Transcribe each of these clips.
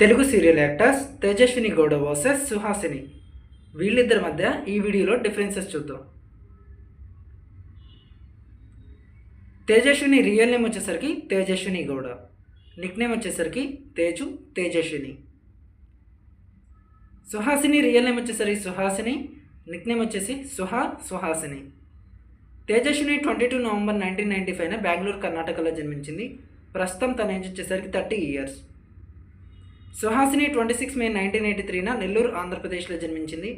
Telugu serial actors Tejaswini Gowda versus Suhasini. వీళ్ళిద్దరి మధ్య ఈ వీడియోలో డిఫరెన్సెస్ చూద్దాం. తేజస్విని రియల్ నేమ్ వచ్చేసరికి తేజస్విని గౌడ, నిక్ నేమ్ వచ్చేసరికి తేజస్విని. సుహాసిని రియల్ నేమ్ వచ్చేసరికి సుహాసిని, నిక్ నేమ్ వచ్చేసి సుహాసిని. తేజస్విని 22 నవంబర్ 1995 బెంగళూరు కర్ణాటకలో జన్మించింది. ప్రస్తుతం తన ఏజ్ వచ్చేసరికి 30 years. సుహాసిని 26 మే 1983 నెల్లూరు ఆంధ్రప్రదేశ్లో జన్మించింది.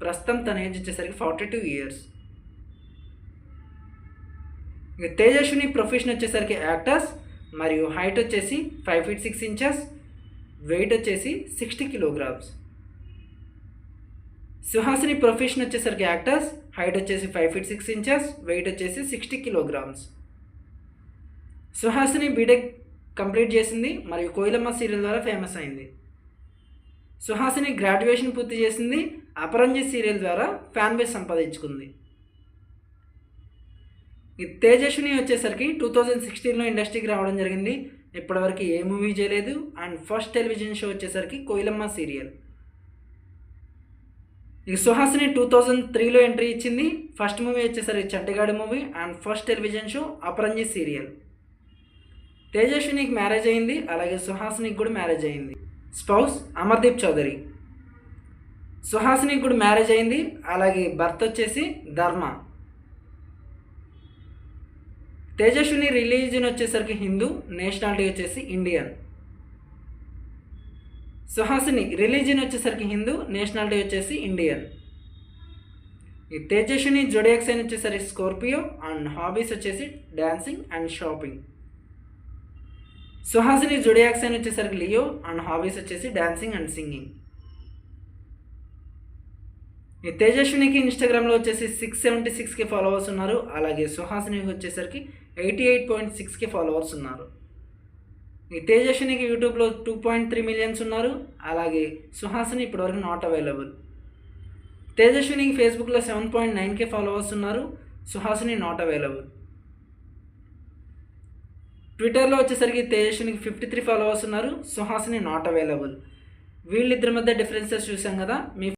ప్రస్తుతం తన ఏజ్ వచ్చేసరికి 42 years. ఇక తేజస్విని ప్రొఫెషన్ వచ్చేసరికి యాక్టర్స్ మరియు హైట్ వచ్చేసి 5 feet 6 inches, వెయిట్ వచ్చేసి 60 kilograms. సుహాసిని ప్రొఫెషన్ వచ్చేసరికి యాక్టర్స్, హైట్ వచ్చేసి 5 feet 6 inches, వెయిట్ వచ్చేసి 60 kilograms. సుహాసిని బీటెక్ కంప్లీట్ చేసింది మరియు కోయిలమ్మ సీరియల్ ద్వారా ఫేమస్ అయింది. సుహాసిని గ్రాడ్యుయేషన్ పూర్తి చేసింది. అపరంజి సీరియల్ ద్వారా ఫ్యాన్ బేస్ సంపాదించుకుంది. ఈ తేజస్విని వచ్చేసరికి 2016లో ఇండస్ట్రీకి రావడం జరిగింది. ఇప్పటివరకు ఏ మూవీ చేయలేదు. అండ్ ఫస్ట్ టెలివిజన్ షో వచ్చేసరికి కోయిలమ్మ సీరియల్. ఇక సుహాసిని 2003లో ఎంట్రీ ఇచ్చింది. ఫస్ట్ మూవీ వచ్చేసరికి చంటిగాడి movie and first television show Aparanji serial. తేజస్వినికి మ్యారేజ్ అయింది, అలాగే సుహాసినికి కూడా మ్యారేజ్ అయింది. స్పౌస్ అమర్దీప్ చౌదరి. సుహాసినికి కూడా మ్యారేజ్ అయింది, అలాగే భర్త వచ్చేసి ధర్మ. తేజస్విని రిలీజియన్ వచ్చేసరికి హిందూ, నేషనాలిటీ వచ్చేసి ఇండియన్. సుహాసిని రిలీజియన్ వచ్చేసరికి హిందూ, నేషనాలిటీ వచ్చేసి ఇండియన్. ఈ తేజస్విని జోడియాక్ సైన్ వచ్చేసరికి స్కార్పియో అండ్ హాబీస్ వచ్చేసి dancing and shopping. Suhasini zodiac sign వచ్చేసరికి లియో అండ్ హాబీస్ వచ్చేసి డాన్సింగ్ అండ్ సింగింగ్. ఈ తేజస్వినికి ఇన్స్టాగ్రామ్లో వచ్చేసి 676K ఫాలోవర్స్ ఉన్నారు, అలాగే సుహాసినికి వచ్చేసరికి 88.6K ఫాలోవర్స్ ఉన్నారు. ఈ తేజస్వినికి యూట్యూబ్లో 2.3 million ఉన్నారు, అలాగే సుహాసిని ఇప్పటివరకు నాట్ అవైలబుల్. తేజస్వినికి ఫేస్బుక్లో 7.9K ఫాలోవర్స్ ఉన్నారు, సుహాసిని నాట్ అవైలబుల్. ట్విట్టర్లో వచ్చేసరికి తేజస్వినికి 53 ఫాలోవర్స్ ఉన్నారు, సుహాసిని నాట్ అవైలబుల్. వీళ్ళిద్దరి మధ్య డిఫరెన్సెస్ చూసాం కదా. మీ